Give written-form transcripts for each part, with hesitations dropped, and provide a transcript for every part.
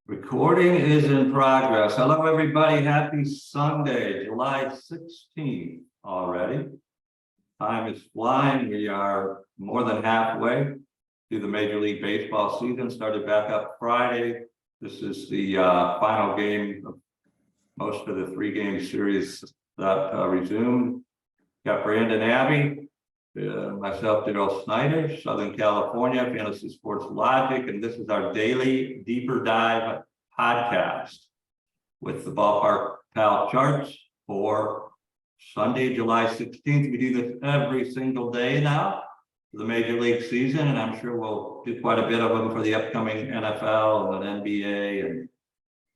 Recording is in progress. Hello, everybody. Happy Sunday, July 16th already. Time is flying. We are more than halfway through the Major League Baseball season. Started back up Friday. This is the final game of most of the three-game series that resumed. Got Brandon Abbey, myself, Daryl Snyder, Southern California, Fantasy Sports Logic, and this is our daily deeper dive podcast with the Ballpark Pal charts for Sunday, July 16th. We do this every single day now for the Major League season, and I'm sure we'll do quite a bit of them for the upcoming NFL and NBA and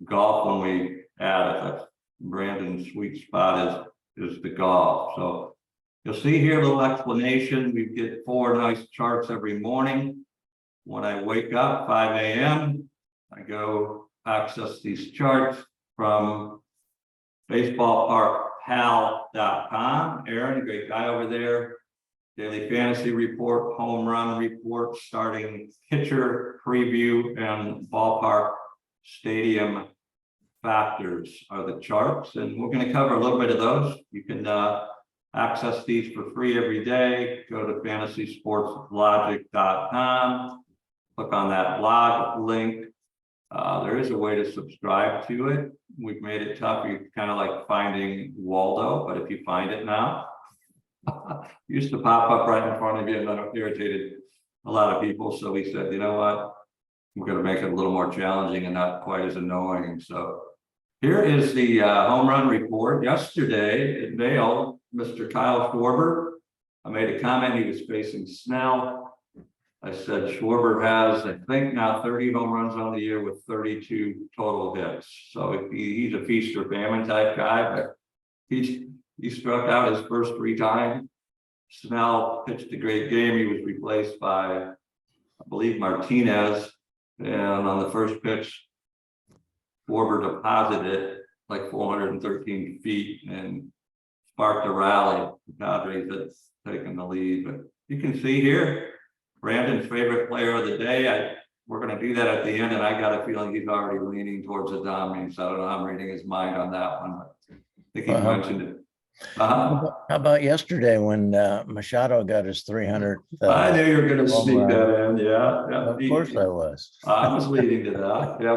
golf when we add it. That's Brandon's sweet spot is the golf. So you'll see here a little explanation. We get 4 nice charts every morning. When I wake up, 5 a.m., I go access these charts from ballparkpal.com. Aaron, great guy over there. Daily fantasy report, home run report, starting pitcher preview, and ballpark stadium factors are the charts. And we're going to cover a little bit of those. You can access these for free every day. Go to fantasysportslogic.com. Click on that blog link. There is a way to subscribe to it. We've made it tough. You kind of like finding Waldo, but if you find it now, it used to pop up right in front of you, and that irritated a lot of people. So we said, you know what? We're going to make it a little more challenging and not quite as annoying. So here is the home run report. Yesterday at Vail, Mr. Kyle Schwarber, I made a comment. He was facing Snell. I said Schwarber has, I think, now 30 home runs on the year with 32 total hits. So he's a feast or famine type guy, but he struck out his first 3 times. Snell pitched a great game. He was replaced by, I believe, Martinez. And on the first pitch, Schwarber deposited it like 413 feet and sparked a rally. The Padres had taken the lead. But you can see here, Brandon's favorite player of the day. We're going to do that at the end, and I got a feeling he's already leaning towards Adame. So I don't know. I'm reading his mind on that one. But I think he mentioned it. How about yesterday when Machado got his 300th? I knew you were going to sneak that in. Yeah, of course I was. I was leading to that. Yeah,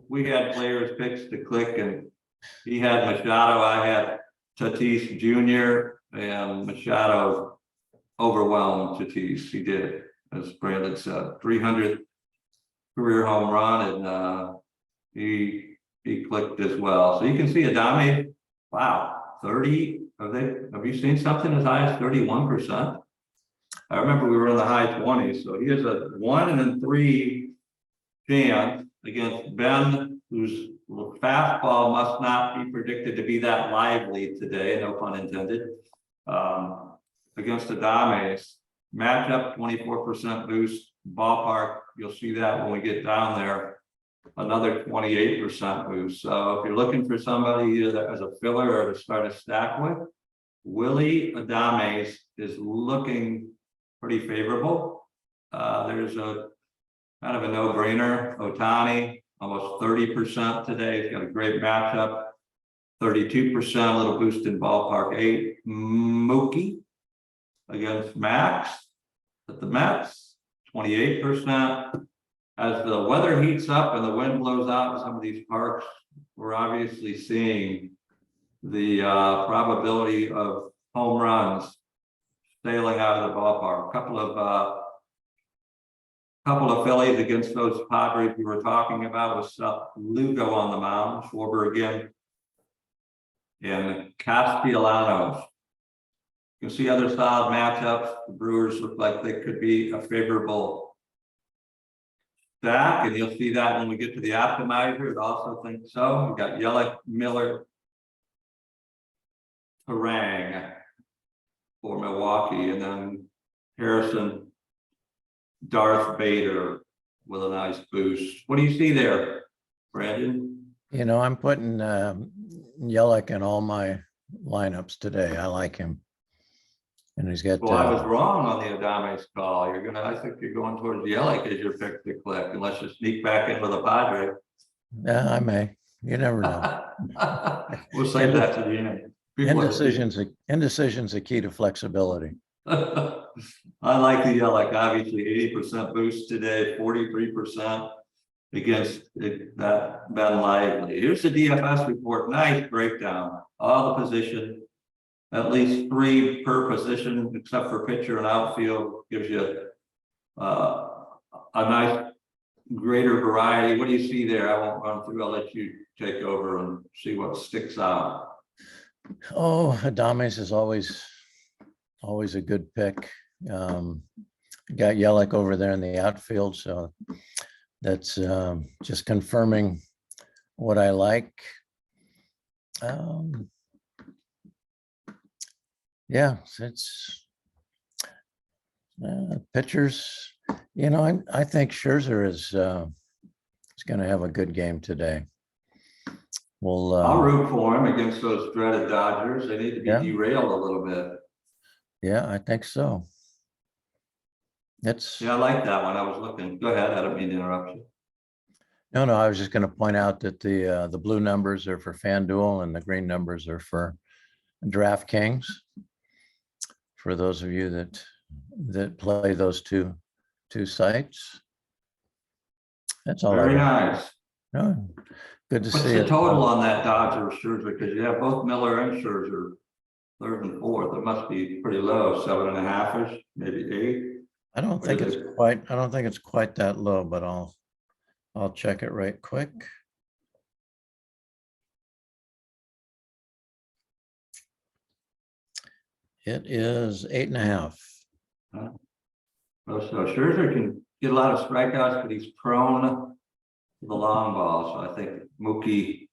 we had players picks to click, and he had Machado. I had Tatis Jr. and Machado overwhelmed Tatis. He did, as Brandon said, 300th career home run, and he clicked as well. So you can see Adame. Wow. 30, have you seen something as high as 31%? I remember we were in the high 20s, so he has a 1 in 3 chance against Ben, whose fastball must not be predicted to be that lively today, no pun intended, against Adame's matchup, 24% boost. Ballpark, you'll see that when we get down there. Another 28% boost. So if you're looking for somebody either as a filler or to start a stack with, Willie Adames is looking pretty favorable. There's a kind of a no-brainer. Ohtani, almost 30% today. He's got a great matchup. 32%, a little boost in Ballpark 8. Mookie against Max at the Mets, 28%. As the weather heats up and the wind blows out in some of these parks, we're obviously seeing the probability of home runs sailing out of the ballpark. A couple of Phillies against those Padres we were talking about with Lugo on the mound, Schwarber again, and Castellanos. You can see other solid matchups. The Brewers look like they could be a favorable stack, and you'll see that when we get to the optimizer. It also thinks so. We got Yelich, Miller, Terang for Milwaukee, and then Harrison, Darth Vader with a nice boost. What do you see there, Brandon? You know, I'm putting Yelich in all my lineups today. I like him. And he's got. Well, I was wrong on the Adames call. I think you're going towards Yelich as your pick to click, unless you sneak back in with a Padre. Yeah, I may. You never know. We'll save that to the end. People have to- Indecision's a key to flexibility. I like the like obviously 80% boost today, 43% against that Ben Lively. Here's the DFS report. Nice breakdown. All the position, at least 3 per position, except for pitcher and outfield, gives you a nice greater variety. What do you see there? I won't run through. I'll let you take over and see what sticks out. Oh, Adames is always a good pick. Got Yelich over there in the outfield, so that's just confirming what I like. Yeah, it's pitchers. You know, I think Scherzer is going to have a good game today. Well, I'll root for him against those dreaded Dodgers. They need to be derailed a little bit. Yeah, I think so. Yeah, I like that one. I was looking. Go ahead. I don't mean to interrupt you. No, I was just going to point out that the blue numbers are for FanDuel and the green numbers are for DraftKings. For those of you that play those two sites. That's all. Very nice. No, good to see What's it. the total on that Dodger Scherzer? Because you have both Miller and Scherzer, 3rd and 4th. It must be pretty low, 7.5-ish, maybe 8. I don't think it's quite that low, but I'll check it right quick. It is 8.5. So Scherzer can get a lot of strikeouts, but he's prone to the long ball. So I think Mookie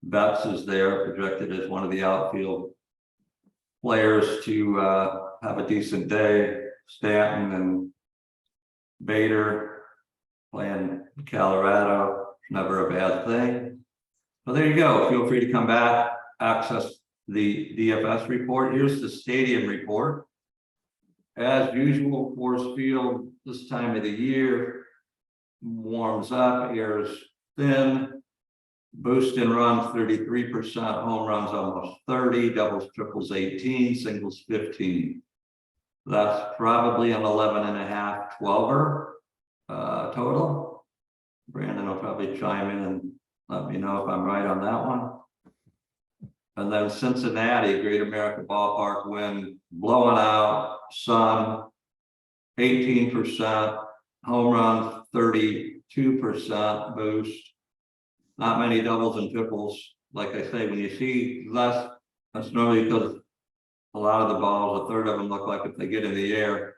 Betts is there, projected as one of the outfield players to have a decent day. Stanton and Bader playing Colorado, never a bad thing. So there you go. Feel free to come back, access the DFS report. Here's the stadium report. As usual, Coors Field this time of the year warms up, air is thin, boost and runs 33%, home runs almost 30, doubles, triples 18, singles 15. That's probably an 11.5, 12er total. Brandon will probably chime in and let me know if I'm right on that one. And then Cincinnati, Great American Ballpark win, blowing out, sun, 18%, home runs, 32% boost. Not many doubles and triples. Like I say, when you see less, that's normally because a lot of the balls, 1/3 of them look like if they get in the air,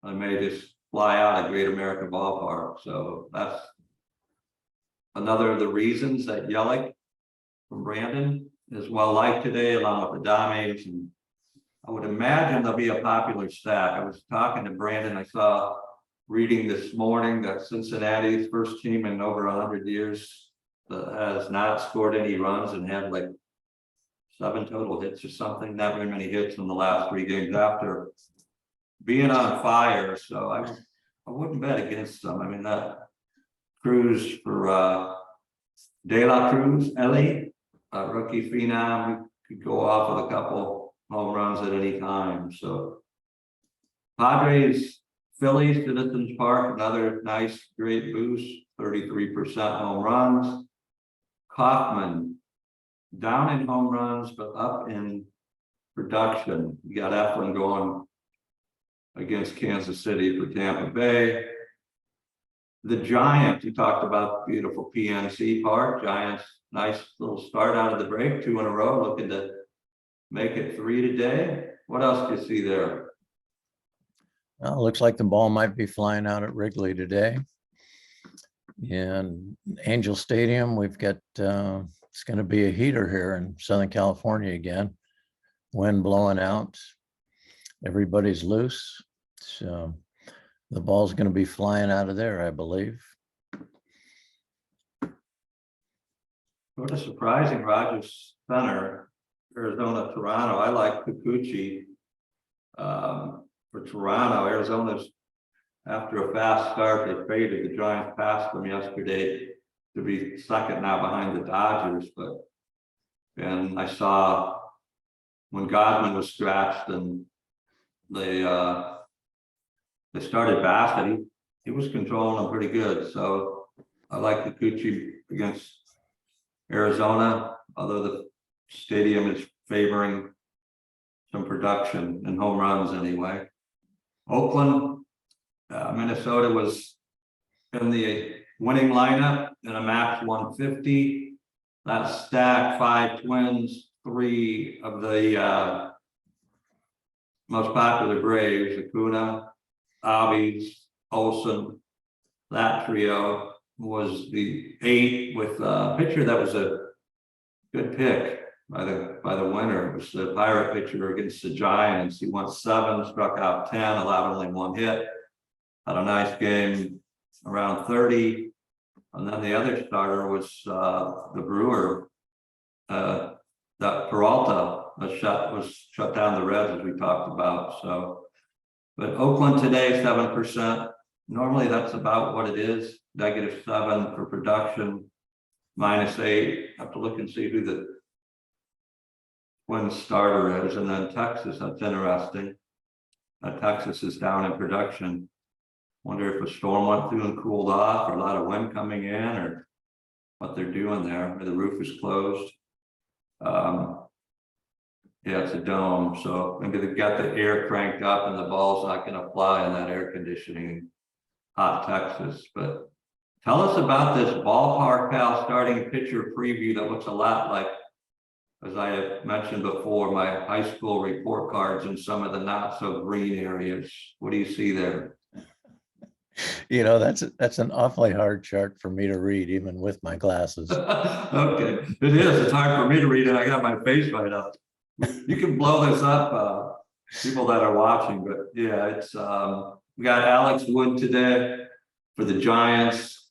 they may just fly out of Great American Ballpark. So that's another of the reasons that Yelich from Brandon is well liked today, along with the Adames. And I would imagine there'll be a popular stack. I was talking to Brandon. I saw reading this morning that Cincinnati's first team in over 100 years that has not scored any runs and had like 7 total hits or something. Not very many hits in the last 3 games after being on fire. So I wouldn't bet against them. I mean, that Cruz for De La Cruz, Ellie, rookie phenom, could go off with a couple home runs at any time. So Padres, Phillies, Citizens Park, another nice, great boost, 33% home runs. Kaufman, down in home runs, but up in production. You got Eflin going against Kansas City for Tampa Bay. The Giants, you talked about beautiful PNC Park. Giants, nice little start out of the break, 2 in a row, looking to make it 3 today. What else do you see there? Well, looks like the ball might be flying out at Wrigley today. And Angel Stadium, we've got, it's going to be a heater here in Southern California again. Wind blowing out. Everybody's loose. So the ball's going to be flying out of there, I believe. Sort of surprising, Rogers Center, Arizona, Toronto. I like Kikuchi for Toronto. Arizona's, after a fast start, they faded. The Giants passed them yesterday to be second now behind the Dodgers, and I saw when Godwin was scratched and they started Bassett, he was controlling them pretty good. So I like the Kikuchi against Arizona, although the stadium is favoring some production and home runs anyway. Oakland, Minnesota was in the winning lineup in a max 150. That stack 5 Twins, 3 of the most popular Braves, Acuna, Albies, Olsen. That trio was the 8 with a pitcher that was a good pick by the winner. It was the Pirate pitcher against the Giants. He won 7, struck out 10, allowed only 1 hit. Had a nice game around 30. And then the other starter was the Brewer, that Peralta was shut down the Reds, as we talked about. So, but Oakland today 7%. Normally that's about what it is. -7 for production, -8. Have to look and see who the Twins starter is, and then Texas. That's interesting. Texas is down in production. Wonder if a storm went through and cooled off, or a lot of wind coming in, or what they're doing there. The roof is closed. Yeah, it's a dome, so maybe they've got the air cranked up and the ball's not going to fly in that air conditioning hot Texas. But tell us about this Ballpark Pal starting pitcher preview that looks a lot like, as I have mentioned before, my high school report cards in some of the not so green areas. What do you see there? You know, that's an awfully hard chart for me to read, even with my glasses. Okay, it is. It's hard for me to read, and I got my face right up. You can blow this up, people that are watching, but yeah, it's we got Alex Wood today for the Giants.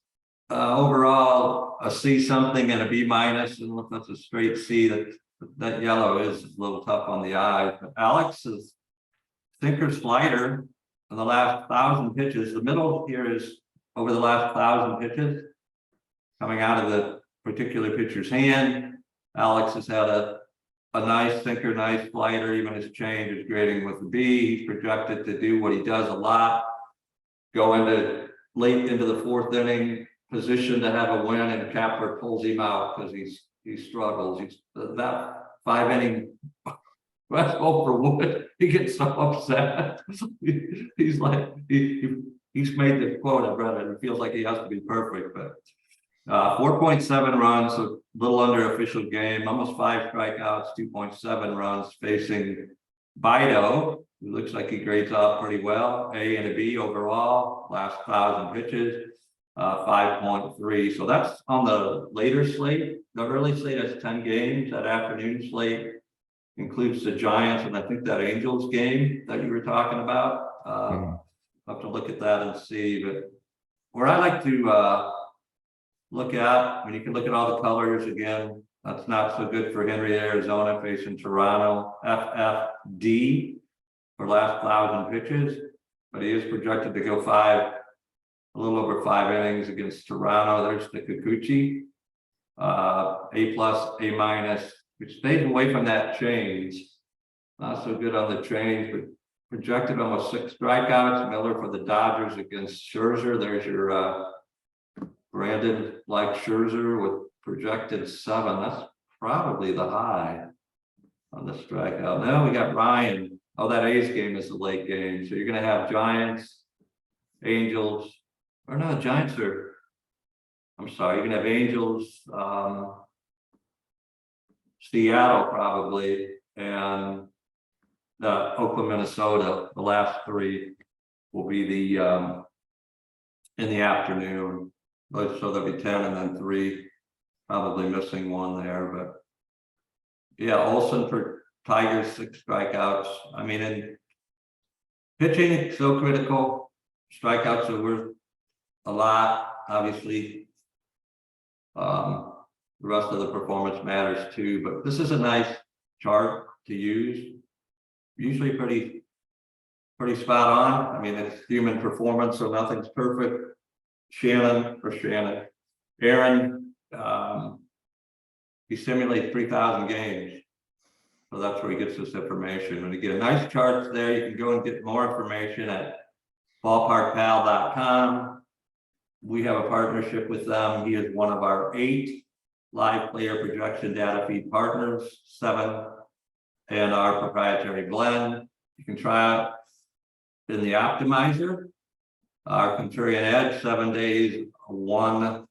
Overall, a C something and a B minus. I don't know if that's a straight C. That yellow is a little tough on the eye. But Alex's sinker slider in the last 1,000 pitches. The middle here is over the last 1,000 pitches coming out of the particular pitcher's hand. Alex has had a nice sinker, nice slider. Even his change is grading with a B. He's projected to do what he does a lot, go into late into the 4th inning position to have a win, and Kapler pulls him out because he struggles. He's that 5-inning West for Wood. He gets so upset. He's like he's made the quote. I read it. He feels like he has to be perfect, but 4.7 runs, a little under official game, almost 5 strikeouts, 2.7 runs, facing Bido, who looks like he grades out pretty well, A and a B overall, last 1,000 pitches, 5.3. So that's on the later slate. The early slate has 10 games. That afternoon slate includes the Giants and I think that Angels game that you were talking about. I'll have to look at that and see. But where I like to look at, I mean, you can look at all the colors again. That's not so good for Henry, Arizona, facing Toronto. FFD for last 1,000 pitches, but he is projected to go a little over 5 innings against Toronto. There's the Kikuchi, A+, A-, which stays away from that change. Not so good on the change, but projected almost 6 strikeouts. Miller for the Dodgers against Scherzer. There's your Brandon like Scherzer with projected 7. That's probably the high on the strikeout. Now we got Ryan. Oh, that A's game is the late game. So you're going to have Giants, Angels, or no, Giants are, I'm sorry, you're going to have Angels, Seattle probably, and Oakland, Minnesota. The last 3 will be the in the afternoon. So there'll be 10 and then 3, probably missing 1 there. But yeah, Olsen for Tigers, 6 strikeouts. I mean, in pitching, it's so critical. Strikeouts are worth a lot, obviously. The rest of the performance matters too, but this is a nice chart to use. Usually pretty spot on. I mean, it's human performance, so nothing's perfect. Shannon. Aaron, he simulates 3,000 games. So that's where he gets this information. When you get a nice charts there, you can go and get more information at ballparkpal.com. We have a partnership with them. He is one of our 8 live player projection data feed partners, 7, and our proprietary blend. You can try out in the optimizer, our Contrarian Edge, 7 days, $1.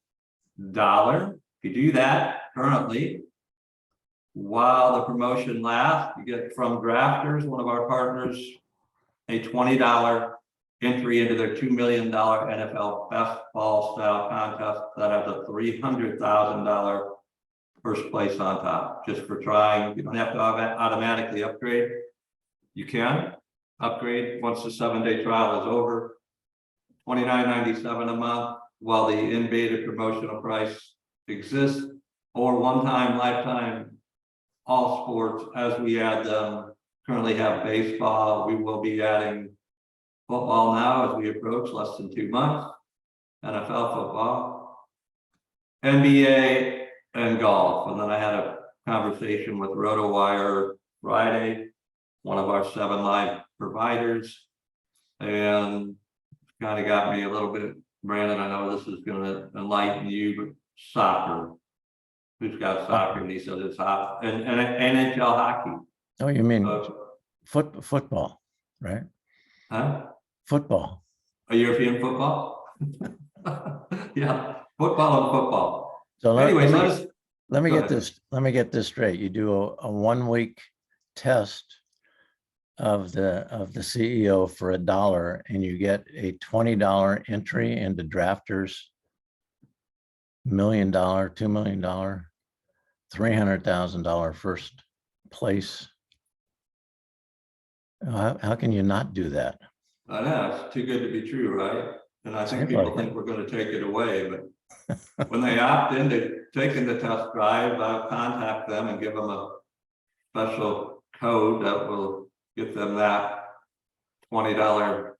If you do that currently, while the promotion lasts, you get from Drafters, one of our partners, a $20 entry into their $2 million NFL best ball style contest that has a $300,000 first place on top, just for trying. You don't have to automatically upgrade. You can upgrade once the 7-day trial is over. $29.97 a month while the in beta promotional price exists, or one-time lifetime all sports as we add them. Currently have baseball. We will be adding football now as we approach less than 2 months. NFL football, NBA, and golf. And then I had a conversation with RotoWire Friday, one of our 7 live providers, and kind of got me a little bit. Brandon, I know this is going to enlighten you, but soccer. Who's got soccer? And he said it's hot, and NHL hockey. Oh, you mean football, right? Huh? Football. A European football? Yeah, football and football. So Anyways, let me get this straight. You do a 1-week test of the CEO for $1, and you get a $20 entry into Drafters $1 million, $2 million, $300,000 first place. How can you not do that? I know, it's too good to be true, right? And I think people think we're going to take it away, but when they opt into taking the test drive, I'll contact them and give them a special code that will get them that $20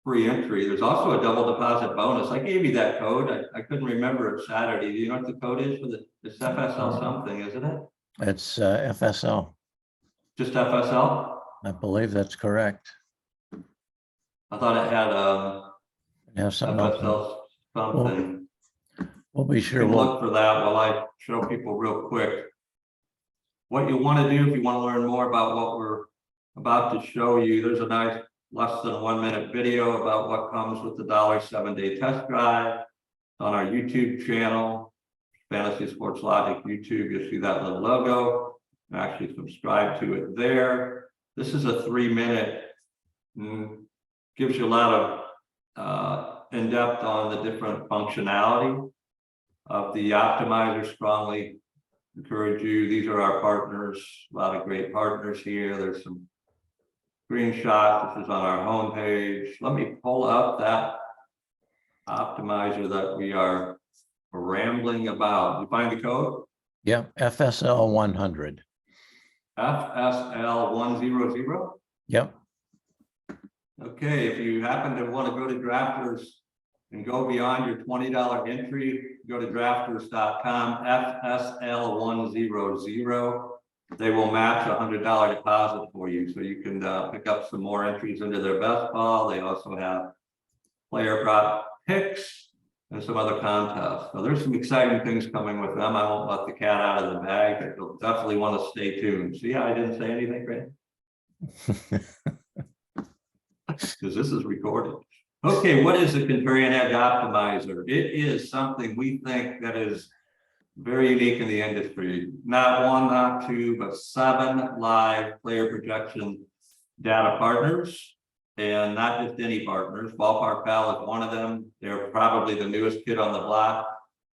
free entry. There's also a double deposit bonus. I gave you that code. I couldn't remember it Saturday. Do you know what the code is for it's FSL something, isn't it? It's FSL. Just FSL? I believe that's correct. I thought it had Something FSL else. something. We'll be sure. You can look for that while I show people real quick. What you want to do if you want to learn more about what we're about to show you, there's a nice less than 1-minute video about what comes with the $1 7-day test drive on our YouTube channel, Fantasy Sports Logic YouTube. You'll see that little logo. Actually subscribe to it there. This is a 3-minute, gives you a lot of in-depth on the different functionality of the optimizer. Strongly encourage you. These are our partners, a lot of great partners here. There's some screenshots. This is on our homepage. Let me pull up that optimizer that we are rambling about. You find the code? Yeah, FSL 100. FSL 100. Yep. Okay, if you happen to want to go to Drafters and go beyond your $20 entry, go to drafters.com, FSL 100. They will match a $100 deposit for you, so you can pick up some more entries into their best ball. They also have player prop picks and some other contests. So there's some exciting things coming with them. I won't let the cat out of the bag, but you'll definitely want to stay tuned. See how I didn't say anything, right? Because this is recorded. Okay, what is the Contrarian Edge Optimizer? It is something we think that is very unique in the industry. Not 1, not 2, but 7 live player projection data partners, and not just any partners. Ballpark Pal is one of them. They're probably the newest kid on the block.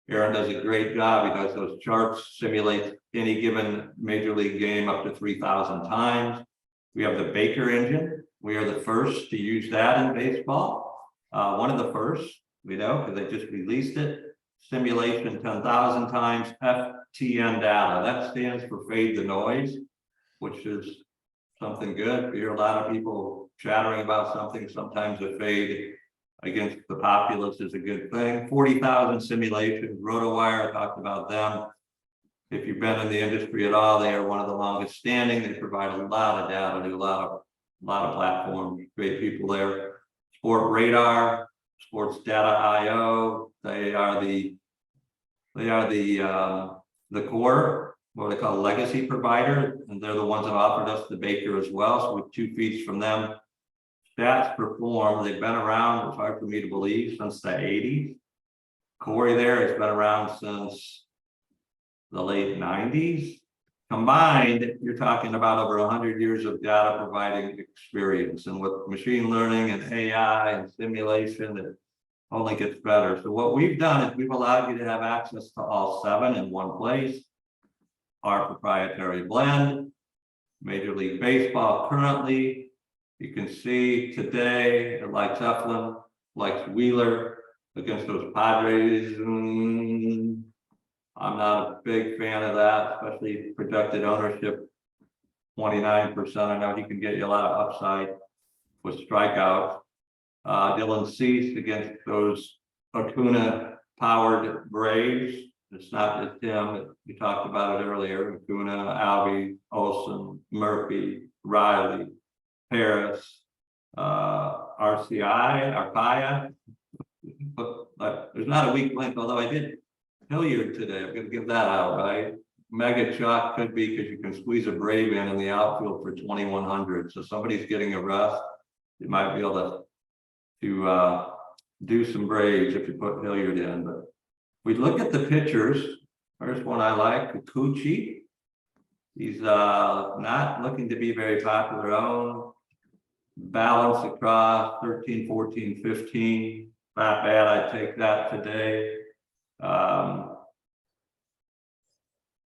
Aaron does a great job. He does those charts, simulate any given major league game up to 3,000 times. We have the Baker engine. We are the first to use that in baseball. One of the first, we know, because they just released it. Simulation 10,000 times, FTN data. That stands for fade the noise, which is something good. We hear a lot of people chattering about something. Sometimes the fade against the populace is a good thing. 40,000 simulations, RotoWire, I talked about them. If you've been in the industry at all, they are one of the longest standing. They provide a lot of data to a lot of platforms, great people there. Sport Radar, Sports Data IO, they are the core, what they call legacy provider, and they're the ones that offered us the Baker as well. So with 2 feeds from them. Stats Perform, they've been around, it's hard for me to believe, since the 80s. Corey there has been around since the late 90s. Combined, you're talking about over 100 years of data providing experience, and with machine learning and AI and simulation, it only gets better. So what we've done is we've allowed you to have access to all 7 in one place. Our proprietary blend, Major League Baseball currently, you can see today it likes Eflin, likes Wheeler against those Padres. I'm not a big fan of that, especially projected ownership, 29%. I know he can get you a lot of upside with strikeouts. Dylan Cease against those Acuna-powered Braves. It's not just him. We talked about it earlier. Acuna, Alvey, Olson, Murphy, Riley, Harris, RCI, Arpaia. But there's not a weak link, although I did Hilliard today. I'm going to give that out, right? Mega chalk could be because you can squeeze a Brave in the outfield for 2,100. So somebody's getting a rest. You might be able to do some Braves if you put Hilliard in. But we look at the pitchers. First one I like, Kikuchi. He's not looking to be very popular owned. Balance across 13, 14, 15. Not bad. I take that today.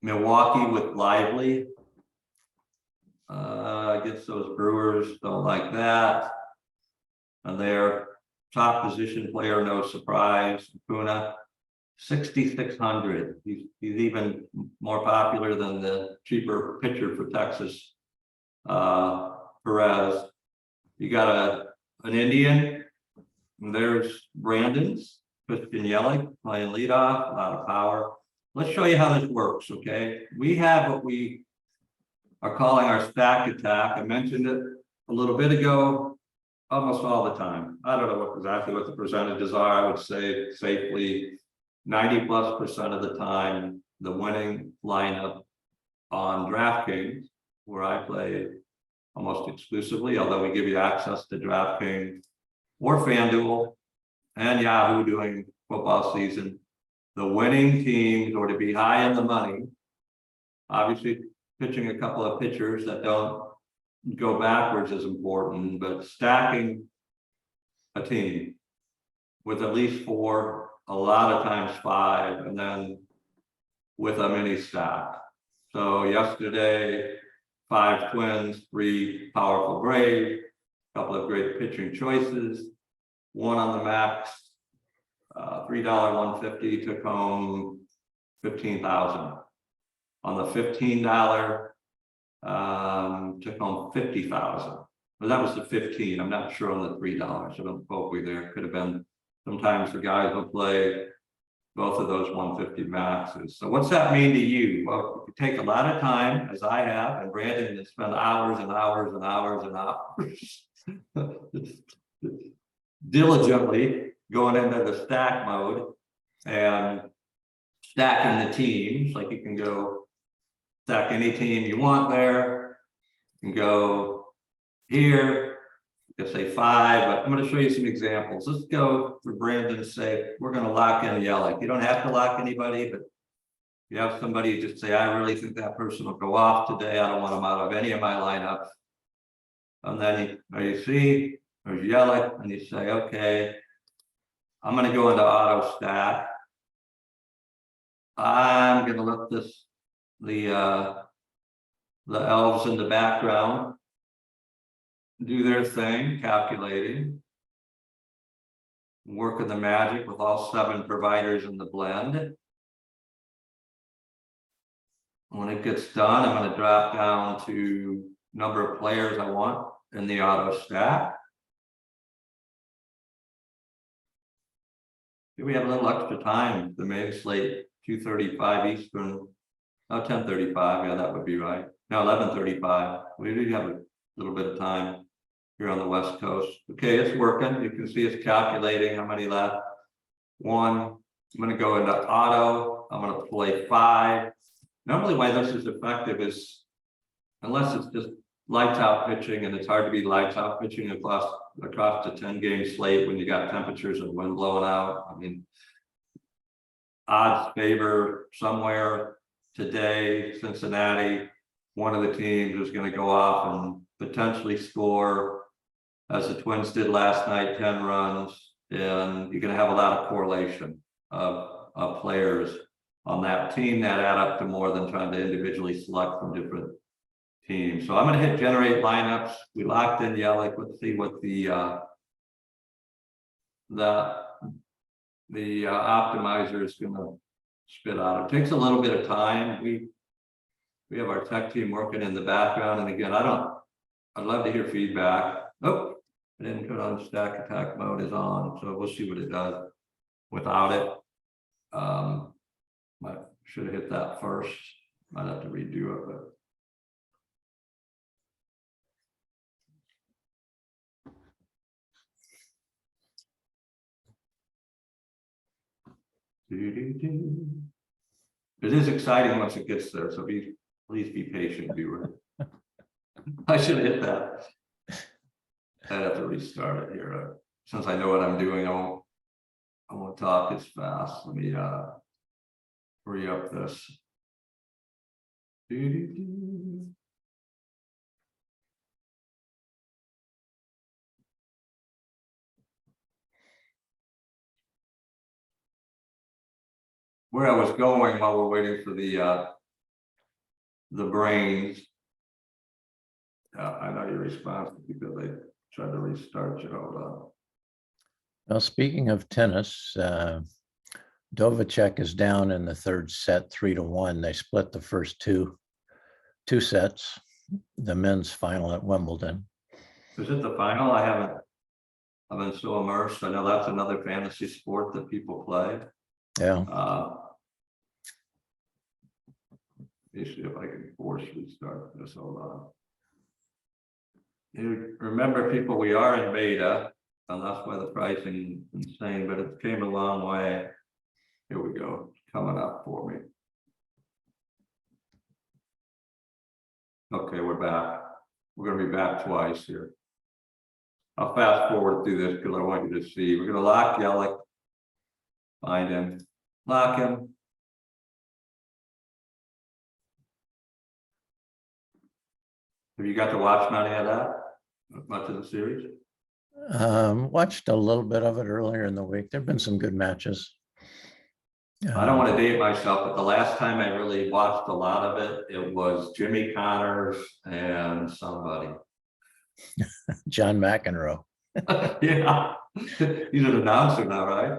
Milwaukee with Lively. I guess those Brewers don't like that. And their top position player, no surprise, Acuna, 6,600. He's even more popular than the cheaper pitcher for Texas, Perez. You got an Indian. And there's Brandon's, Christian Yelich playing leadoff, a lot of power. Let's show you how this works, okay? We have what we are calling our stack attack. I mentioned it a little bit ago, almost all the time. I don't know exactly what the percentages are. I would say safely 90+% of the time, the winning lineup on DraftKings, where I play almost exclusively, although we give you access to DraftKings or FanDuel and Yahoo during football season. The winning teams, or to be high in the money, obviously pitching a couple of pitchers that don't go backwards is important, but stacking a team with at least 4, a lot of times 5, and then with a mini stack. So yesterday, 5 Twins, 3 powerful Braves, a couple of great pitching choices, 1 on the max, $3 150 took home 15,000. On the $15, took home 50,000. Well, that was the 15. I'm not sure on the $3. So don't quote me there. Could have been. Sometimes the guys will play both of those 150 maxes. So what's that mean to you? Well, if you take a lot of time, as I have, and Brandon has spent hours and hours and hours and hours diligently going into the stack mode and stacking the teams. Like you can go stack any team you want there. You can go here, you can say 5, but I'm going to show you some examples. Let's go for Brandon's sake. We're going to lock in Yelich. You don't have to lock anybody, but you have somebody just say, I really think that person will go off today. I don't want them out of any of my lineups. And then you see, there's Yelich, and you say, okay, I'm going to go into auto stack. I'm going to let this, the elves in the background do their thing, calculating, working the magic with all 7 providers in the blend. When it gets done, I'm going to drop down to number of players I want in the auto stack. we have a little extra time, the main slate, 2:35 Eastern. Oh, 10:35, yeah, that would be right. No, 11:35. We do have a little bit of time here on the West Coast. Okay, it's working. You can see it's calculating how many left. One. I'm going to go into auto. I'm going to play 5. Normally, why this is effective is unless it's just lights out pitching, and it's hard to be lights out pitching across the 10-game slate when you got temperatures and wind blowing out. I mean, odds favor somewhere today, Cincinnati, one of the teams is going to go off and potentially score, as the Twins did last night, 10 runs, and you're going to have a lot of correlation of players on that team that add up to more than trying to individually select from different teams. So I'm going to hit generate lineups. We locked in Yelich. Let's see what the optimizer is going to spit out. It takes a little bit of time. We have our tech team working in the background, and again, I'd love to hear feedback. Oh, I didn't put on stack attack mode is on, so we'll see what it does without it. I should have hit that first. Might have to redo it, but it is exciting once it gets there, so please be patient, viewer. I should have hit that. I'd have to restart it here. Since I know what I'm doing, I won't talk as fast. Let me hurry up this. Where I was going while we're waiting for the brains. I know your response because they tried to restart you. Hold on. Well, speaking of tennis, Dovacek is down in the third set, 3-1. They split the first two sets, the men's final at Wimbledon. Is it the final? I've been so immersed. I know that's another fantasy sport that people play. Yeah. Let me see if I can force restart this. Hold on. You remember, people, we are in beta, and that's why the pricing is insane, but it came a long way. Here we go. It's coming up for me. Okay, we're back. We're going to be back twice here. I'll fast forward through this because I want you to see. We're going to lock Yelich. Find him. Lock him. Have you got to watch any of that? Much of the series? Watched a little bit of it earlier in the week. There've been some good matches. I don't want to date myself, but the last time I really watched a lot of it, it was Jimmy Connors and somebody. John McEnroe. Yeah, he's an announcer now, right?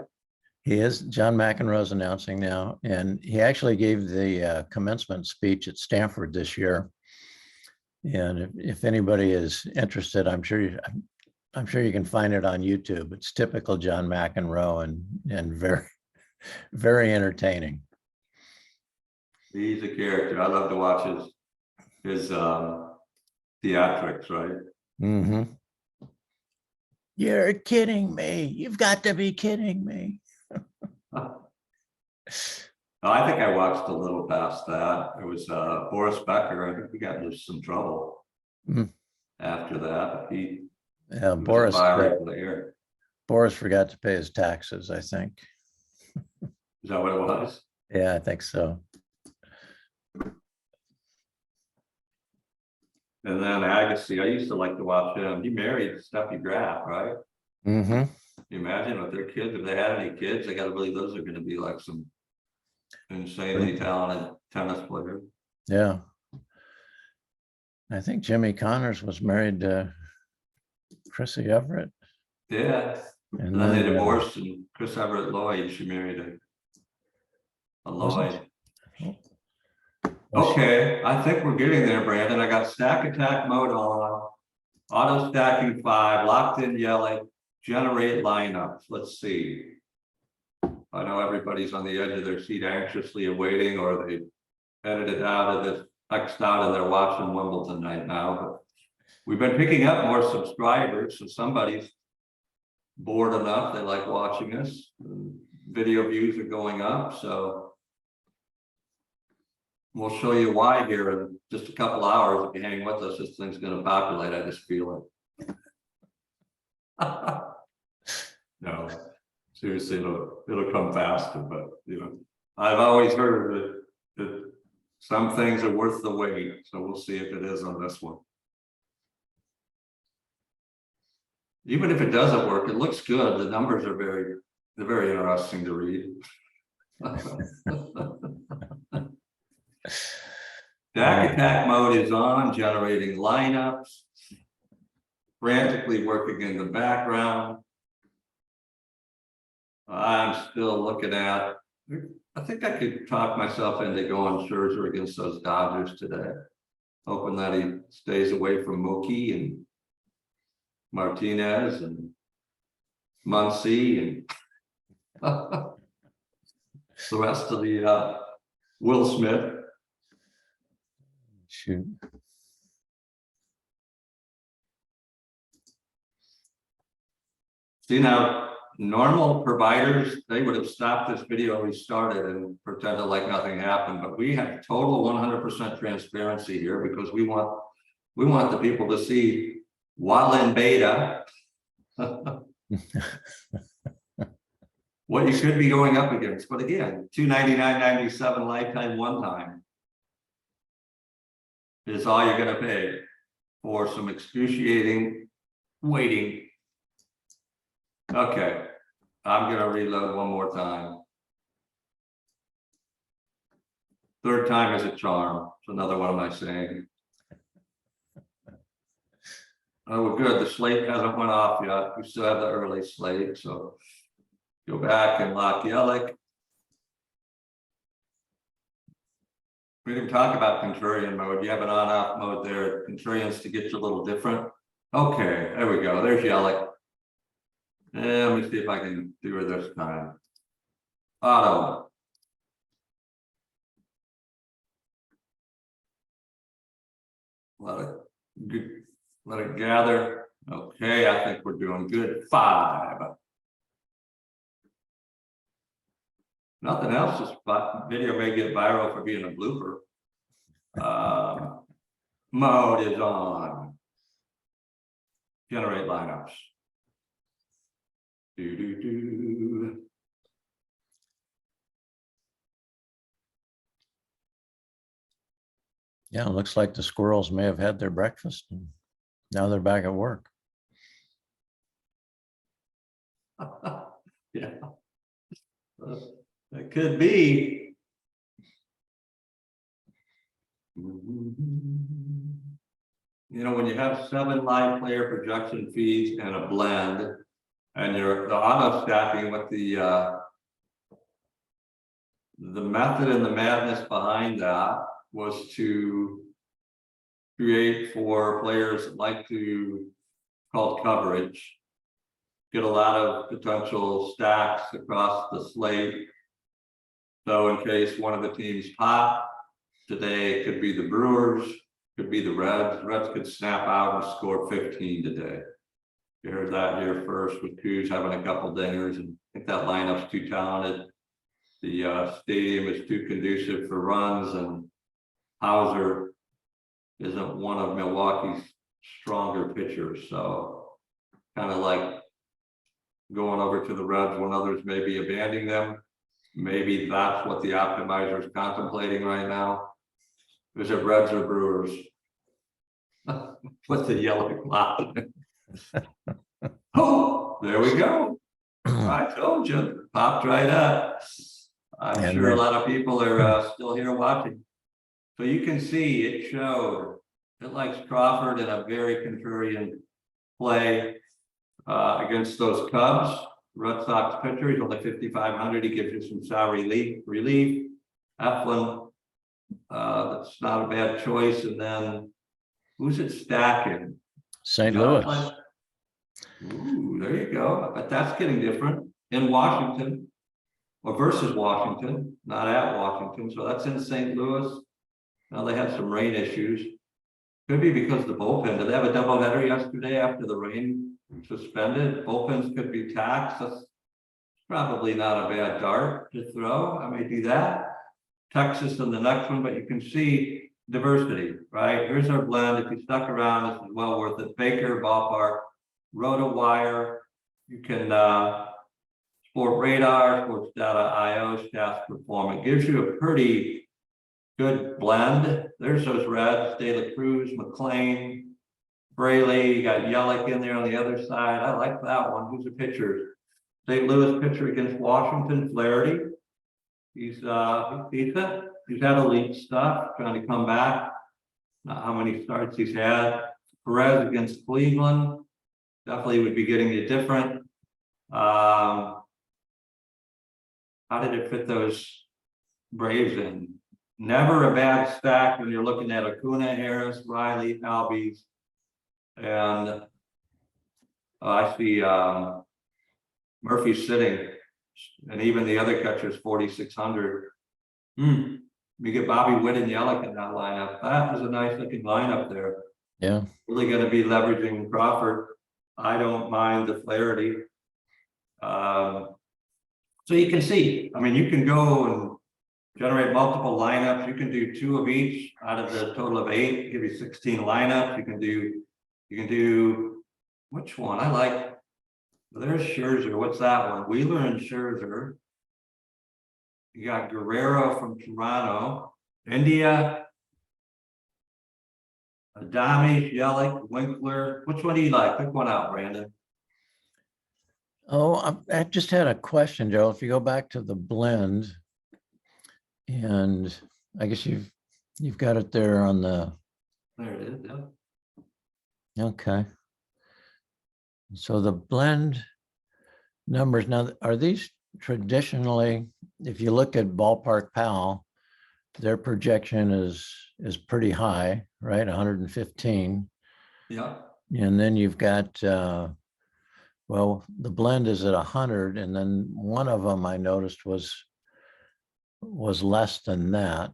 He is. John McEnroe's announcing now, and he actually gave the commencement speech at Stanford this year. And if anybody is interested, I'm sure you can find it on YouTube. It's typical John McEnroe and very, very entertaining. He's a character. I love to watch his theatrics, right? Mm-hmm. You're kidding me. You've got to be kidding me. I think I watched a little past that. It was Boris Becker. I think we got into some trouble after that. He Boris player. Boris forgot to pay his taxes, I think. Is that what it was? Yeah, I think so. And then Agassi, I used to like to watch him. He married Steffi Graf, right? Mm-hmm. Can you imagine with their kids, if they had any kids, I gotta believe those are gonna be like some insanely talented tennis players. Yeah. I think Jimmy Connors was married to Chrissy Everett. Yeah. And then they divorced, and Chris Everett Lloyd, she married a Lloyd. Okay, I think we're getting there, Brandon. I got stack attack mode on, auto stacking 5, locked in Yelich, generate lineups. Let's see. I know everybody's on the edge of their seat anxiously awaiting, or they edited out of this, Xed out and they're watching Wimbledon night now, but we've been picking up more subscribers, so somebody's bored enough, they like watching us. Video views are going up, so we'll show you why here in just a couple hours. If you hang with us, this thing's gonna populate, I just feel it. No, seriously, it'll come faster, but you know, I've always heard that some things are worth the wait, so we'll see if it is on this one. Even if it doesn't work, it looks good. The numbers are they're very interesting to read. Stack attack mode is on, generating lineups, frantically working in the background. I'm still looking at, I think I could talk myself into going Scherzer against those Dodgers today, hoping that he stays away from Mookie and Martinez and Muncy and the rest of the Will Smith. Shoot. See, now normal providers, they would have stopped this video we started and pretended like nothing happened, but we have total 100% transparency here because we want the people to see while in beta what you should be going up against. But again, $299.97 lifetime one time is all you're going to pay for some excruciating waiting. Okay, I'm going to reload one more time. Third time is a charm. It's another one of my sayings. Oh, we're good. The slate hasn't went off yet. We still have the early slate. So go back and lock Yelich. We didn't talk about contrarian mode. You have an on-off mode there. Contrarians to get you a little different. Okay, there we go. There's Yelich. And let me see if I can do her this time. Auto. Let it gather. Okay, I think we're doing good. 5. Nothing else. This video may get viral for being a blooper. Mode is on. Generate lineups. Yeah, it looks like the squirrels may have had their breakfast and now they're back at work. Yeah, that could be. You know, when you have 7 live player projection feeds and a blend, and you're the auto stacking with the method and the madness behind that was to create for players that like to called coverage, get a lot of potential stacks across the slate. So in case one of the teams pop today, it could be the Brewers, could be the Reds. Reds could snap out and score 15 today. You heard that here first with Coos having a couple dingers, and I think that lineup's too talented. The stadium is too conducive for runs, and Hauser isn't one of Milwaukee's stronger pitchers. So kind of like going over to the Reds when others may be abandoning them. Maybe that's what the optimizer is contemplating right now. Is it Reds or Brewers? What's the yellow cloud? Oh, there we go. I told you, popped right up. I'm sure a lot of people are still here watching. So you can see it showed it likes Crawford in a very contrarian play against those Cubs. Red Sox pitcher, he's only 5,500. He gives you some salary relief. Eflin, that's not a bad choice. And then who's it stacking? St. Louis. Ooh, there you go. But that's getting different in Washington. or versus Washington, not at Washington. So that's in St. Louis. Now they had some rain issues. Could be because the bullpen, did they have a doubleheader yesterday after the rain suspended? Bullpens could be taxed. That's probably not a bad dart to throw. I may do that. Texas in the next one, but you can see diversity, right? Here's our blend. If you stuck around, this is well worth it. Baker, Ballpark, RotoWire. You can Sport Radar, Sports Data IO, Stats Perform. It gives you a pretty good blend. There's those reds, De La Cruz, McLean, Braley. You got Yelich in there on the other side. I like that one. Who's the pitcher? St. Louis pitcher against Washington, Flaherty. He's decent. He's had elite stuff, trying to come back. Not how many starts he's had. Perez against Cleveland. Definitely would be getting you different. How did it fit those Braves in? Never a bad stack when you're looking at Acuna, Harris, Riley, Albies, and I see Murphy sitting, and even the other catchers 4,600. You get Bobby Witt and Yelich in that lineup. That is a nice looking lineup there. Yeah. Really going to be leveraging Crawford. I don't mind the Flaherty. So you can see, I mean, you can go and generate multiple lineups. You can do 2 of each out of the total of 8, give you 16 lineups. You can do, which one? I like, there's Scherzer. What's that one? Wheeler and Scherzer. You got Guerrero from Toronto, India, Adami, Yelich, Winkler. Which one do you like? Pick one out, Brandon. Oh, I just had a question, Joe. If you go back to the blend, and I guess you've got it there on the. There it is. Yeah. Okay. So the blend numbers now, are these traditionally, if you look at Ballpark Pal, their projection is pretty high, right? 115. Yeah. And then you've got well, the blend is at 100, and then one of them I noticed was less than that.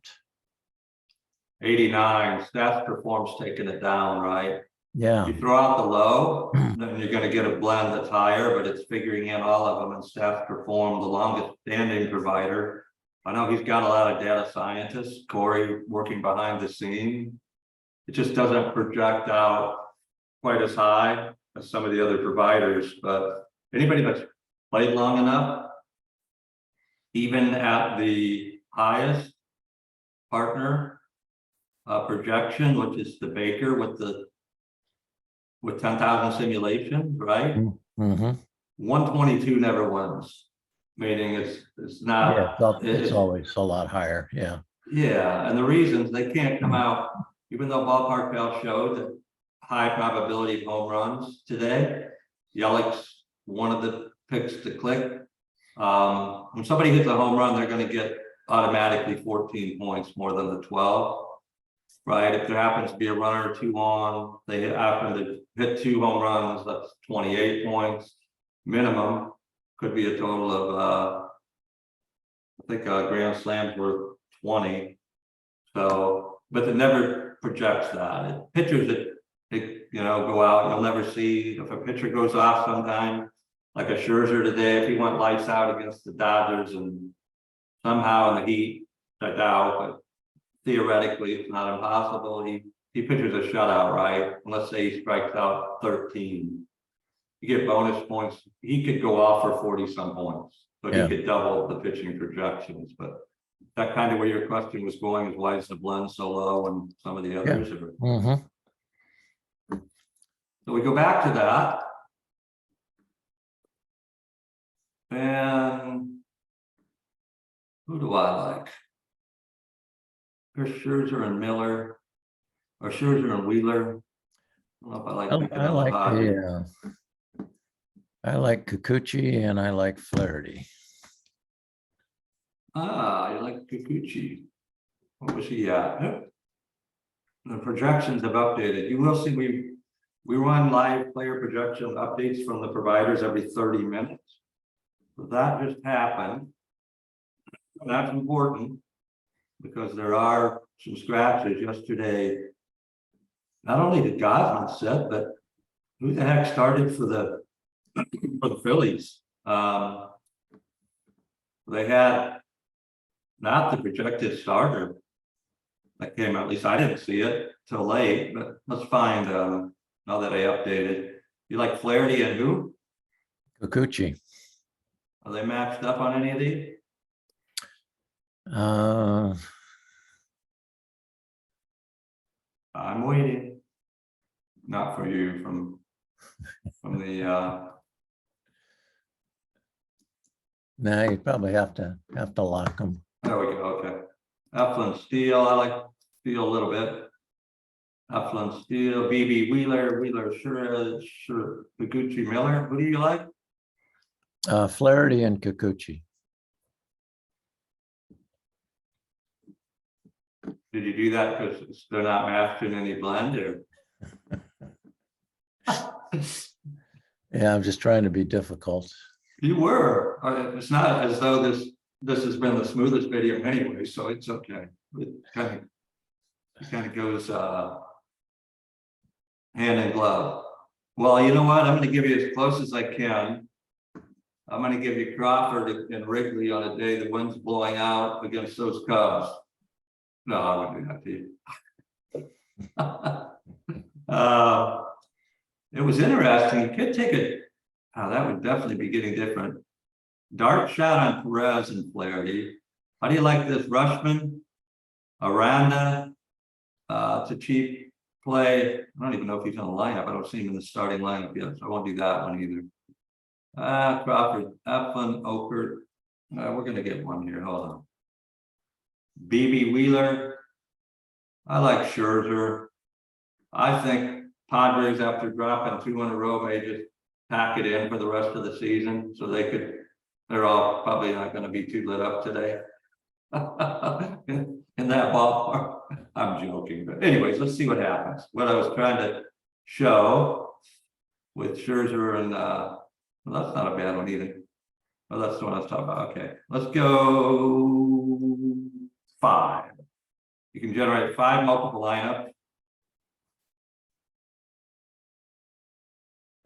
89. Stats Perform's taking it down, right? Yeah. You throw out the low, then you're going to get a blend that's higher, but it's figuring in all of them. And Stats Perform, the longest standing provider. I know he's got a lot of data scientists, Corey, working behind the scene. It just doesn't project out quite as high as some of the other providers, but anybody that's played long enough, even at the highest partner projection, which is the Baker with 10,000 simulations, right? Mm-hmm. 122 never wins, meaning it's not. Yeah, it's always a lot higher. Yeah. Yeah, and the reasons they can't come out, even though Ballpark Pal showed that high probability of home runs today. Yelich's one of the picks to click. When somebody hits a home run, they're going to get automatically 14 points more than the 12, right? If there happens to be a runner or 2 on, they happen to hit 2 home runs, that's 28 points minimum. Could be a total of I think grand slams were 20. So, but it never projects that. Pitchers that go out, you'll never see if a pitcher goes off sometime, like a Scherzer today, if he went lights out against the Dodgers and somehow in the heat, I doubt, but theoretically it's not impossible. He pitches a shutout, right? And let's say he strikes out 13. You get bonus points. He could go off for 40 some points. So he could double the pitching projections. But that kind of where your question was going is why is the blend so low and some of the others are. Mm-hmm. So we go back to that. And who do I like? There's Scherzer and Miller, or Scherzer and Wheeler. I don't know if I like picking up like high. I like Kikuchi and I like Flaherty. I like Kikuchi. What was he at? The projections have updated. You will see we run live player projection updates from the providers every 30 minutes. So that just happened. That's important because there are some scratches yesterday. Not only did Gosman sit, but who the heck started for the Phillies? They had not the projected starter that came out. At least I didn't see it till late, but let's find now that I updated. You like Flaherty and who? Kikuchi. Are they matched up on any of these? I'm waiting. Not for you, from the Now you probably have to lock them. there we go, okay. Eflin Steele, I like Steele a little bit. Eflin Steele, BB Wheeler, sure, Higuchi Miller. Who do you like? Flaherty and Kikuchi. Did you do that because they're not matched in any blend, or? Yeah, I'm just trying to be difficult. You were. It's not as though this has been the smoothest video anyway, so it's okay. It kind of goes hand in glove. Well, you know what? I'm going to give you as close as I can. I'm going to give you Crawford and Wrigley on a day the wind's blowing out against those Cubs. No, I wouldn't do that to you. It was interesting. You could take it. That would definitely be getting different. Dart shot on Perez and Flaherty. How do you like this? Rushman, Aranda, it's a cheap play. I don't even know if he's on the lineup. I don't see him in the starting lineup yet, so I won't do that one either. Crawford, Eflin, Okert. We're going to get one here. Hold on. BB Wheeler. I like Scherzer. I think Padres, after dropping 2 in a row, may just pack it in for the rest of the season, so they're all probably not going to be too lit up today. in that ballpark. I'm joking, but anyways, let's see what happens. What I was trying to show with Scherzer and well, that's not a bad one either. Well, that's the one I was talking about. Okay, let's go 5. You can generate 5 multiple lineups.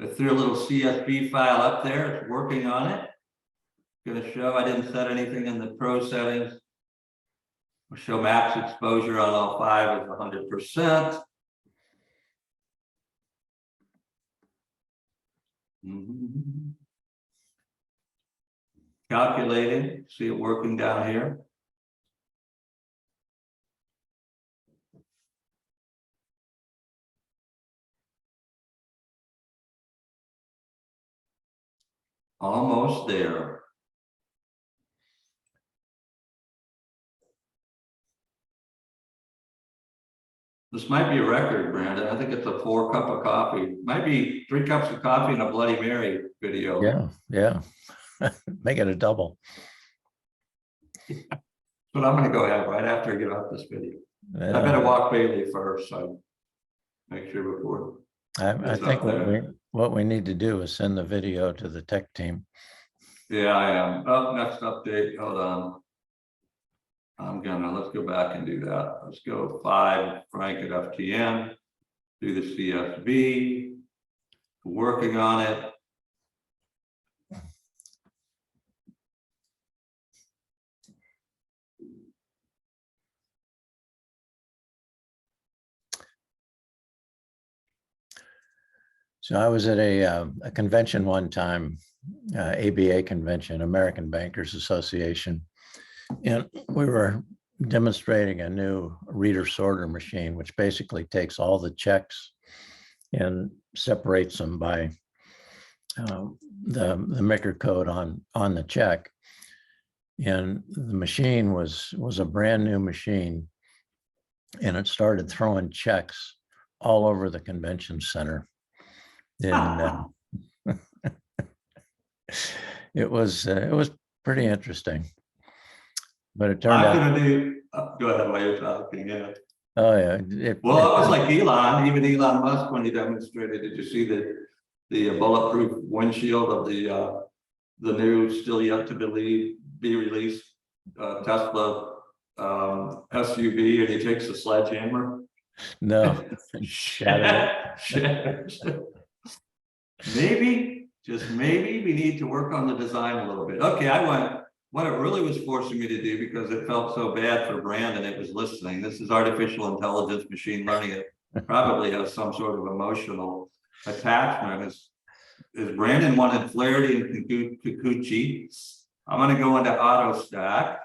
I threw a little CSV file up there. It's working on it. Going to show I didn't set anything in the pro settings. We'll show max exposure on all 5 is 100%. Calculating, see it working down here. Almost there. This might be a record, Brandon. I think it's a 4 cup of coffee. Might be 3 cups of coffee and a Bloody Mary video. Yeah. Make it a double. But I'm going to go ahead right after I get off this video. Yeah. I better walk Bailey first, so make sure before. I think what we need to do is send the video to the tech team. Yeah, I am. Oh, next update. Hold on. Let's go back and do that. Let's go 5 Frank at FTN. Do the CSV. Working on it. So I was at a convention one time, ABA convention, American Bankers Association, and we were demonstrating a new reader sorter machine, which basically takes all the checks and separates them by the maker code on the check. And the machine was a brand new machine, and it started throwing checks all over the convention center. And it was pretty interesting, but it turned out. Go ahead while you're talking. Yeah. Oh yeah. It was like Elon. Even Elon Musk, when he demonstrated, did you see the bulletproof windshield of the new, still yet to be released Tesla SUV and he takes a sledgehammer? No. Shatter it. Shit. Maybe, just maybe we need to work on the design a little bit. Okay, I went, what it really was forcing me to do, because it felt so bad for Brandon, it was listening. This is artificial intelligence, machine learning. It probably has some sort of emotional attachment. Is Brandon wanted Flaherty and Kikuchi. I'm gonna go into auto stack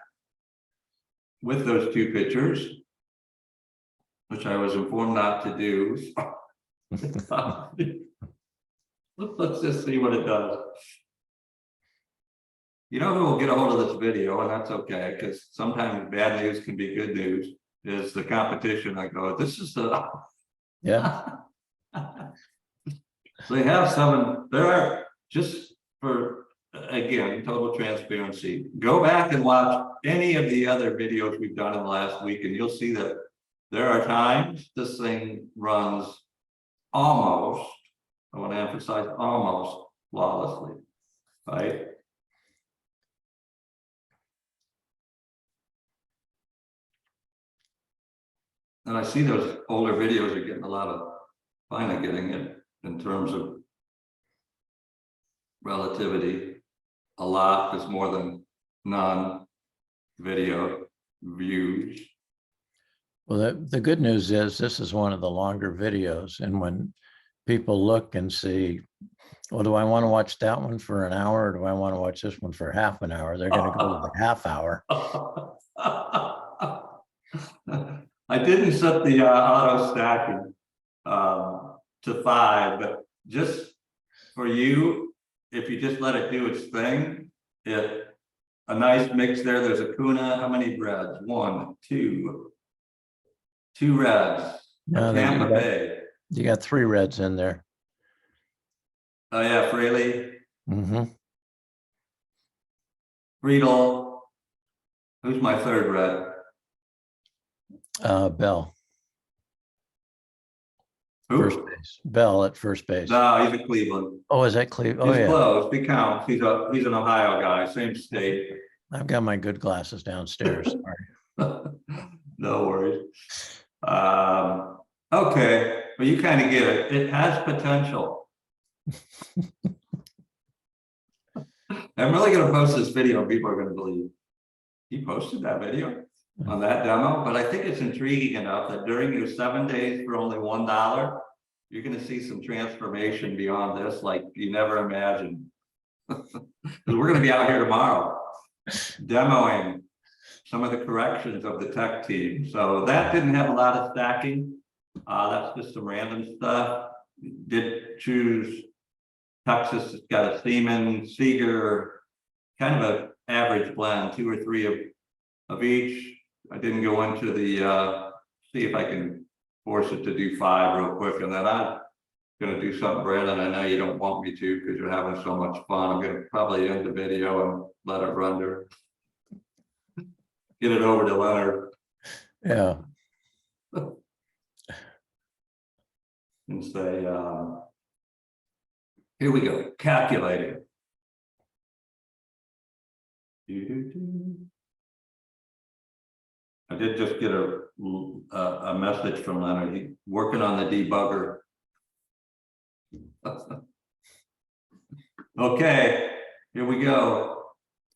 with those two pictures, which I was informed not to do. Let's just see what it does. You know who will get a hold of this video, and that's okay, because sometimes bad news can be good news, is the competition. I go, this is the Yeah. they have some, there are, just for, again, total transparency, go back and watch any of the other videos we've done in the last week, and you'll see that there are times this thing runs almost, I want to emphasize almost flawlessly, right? And I see those older videos are getting a lot of, finally getting it in terms of relativity. A lot is more than none video views. Well, the good news is this is one of the longer videos. And when people look and see, well, do I want to watch that one for an hour? Or do I want to watch this one for half an hour? They're going to go to the half hour. I didn't set the auto stacking to 5, but just for you, if you just let it do its thing, a nice mix there. There's a Kuna. How many reds? 1, 2 reds. No, Tampa Bay. You got 3 reds in there. Oh yeah, Fraley. Mm-hmm. Friedel. Who's my third red? Bell. Who? First base. Bell at first base. No, he's a Cleveland. Oh, is that Cleveland? Oh, He's yeah. close. He counts. He's an Ohio guy, same state. I've got my good glasses downstairs. Sorry. No worries. Okay, but you kind of get it. It has potential. I'm really going to post this video and people are going to believe he posted that video on that demo, but I think it's intriguing enough that during your 7 days for only $1, you're going to see some transformation beyond this, like you never imagined. Because we're going to be out here tomorrow demoing some of the corrections of the tech team. So that didn't have a lot of stacking. That's just some random stuff. Did choose Texas. It's got a Seaman, Seeger, kind of an average blend, 2 or 3 of each. I didn't go into the see if I can force it to do 5 real quick, and then I'm going to do something, Brandon. I know you don't want me to because you're having so much fun. I'm going to probably end the video and let it render. Get it over to Leonard. Yeah. And say, here we go, calculating. I did just get a message from Leonard. He's working on the debugger. Okay, here we go.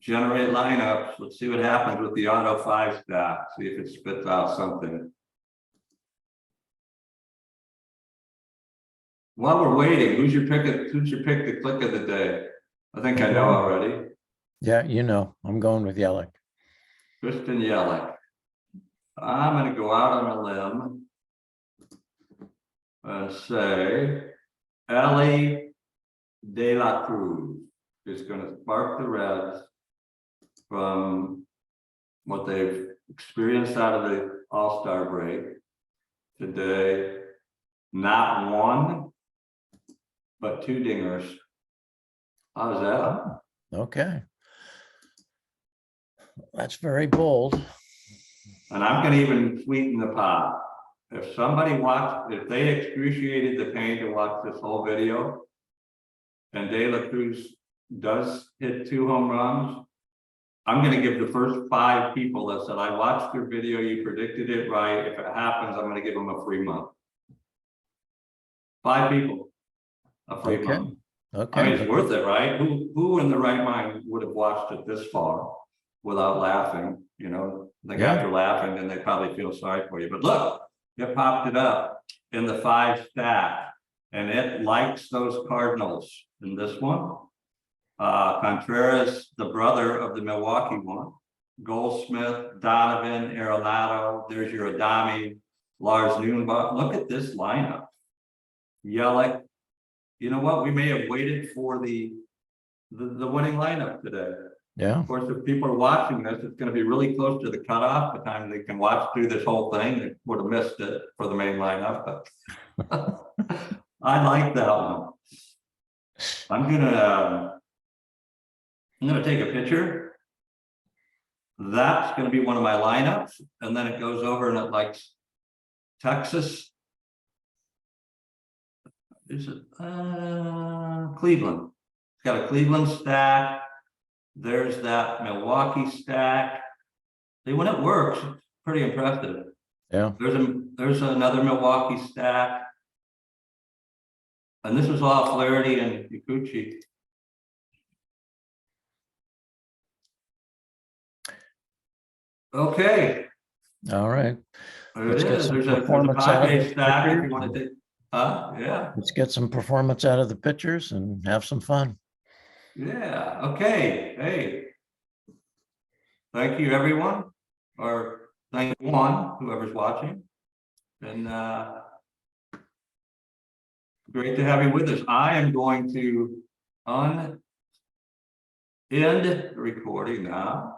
Generate lineups. Let's see what happens with the auto 5 stack. See if it spits out something. While we're waiting, who's your pick to click of the day? I think I know already. Yeah, you know, I'm going with Yelich. Kristen Yelich. I'm going to go out on a limb and say Ellie De La Cruz is going to spark the Reds from what they've experienced out of the All-Star break today. Not 1, but 2 dingers. How's that? Okay. That's very bold. And I'm going to even sweeten the pot. If somebody watched, if they excruciated the pain to watch this whole video, and De La Cruz does hit 2 home runs, I'm gonna give the first 5 people that said, I watched your video, you predicted it right. If it happens, I'm gonna give them a free month. 5 people, a free Okay. month. Okay. I mean, it's worth it, right? Who in the right mind would have watched it this far without laughing? You know, the guys are laughing, then they probably feel sorry for you. But look, it popped it up in the 5 stack, and it likes those Cardinals in this one. Contreras, the brother of the Milwaukee one, Goldsmith, Donovan, Arenado, there's your Adami, Lars Noonbach. Look at this lineup. Yelich. You know what? We may have waited for the winning lineup today. Yeah. Of course, if people are watching this, it's going to be really close to the cutoff. The time they can watch through this whole thing, they would have missed it for the main lineup. But I like that one. I'm gonna take a picture. That's gonna be one of my lineups, and then it goes over and it likes Texas. Is it Cleveland? It's got a Cleveland stack. There's that Milwaukee stack. See, when it works, it's pretty impressive. Yeah. There's another Milwaukee stack. And this is all Flaherty and Kikuchi. Okay. All right. There it is. There's a performance out of Padre the stack if you pictures. want to take. Yeah. Let's get some performance out of the pictures and have some fun. Yeah. Okay. Hey. Thank you, everyone. Or thank one, whoever's watching. And great to have you with us. I am going to end the recording now.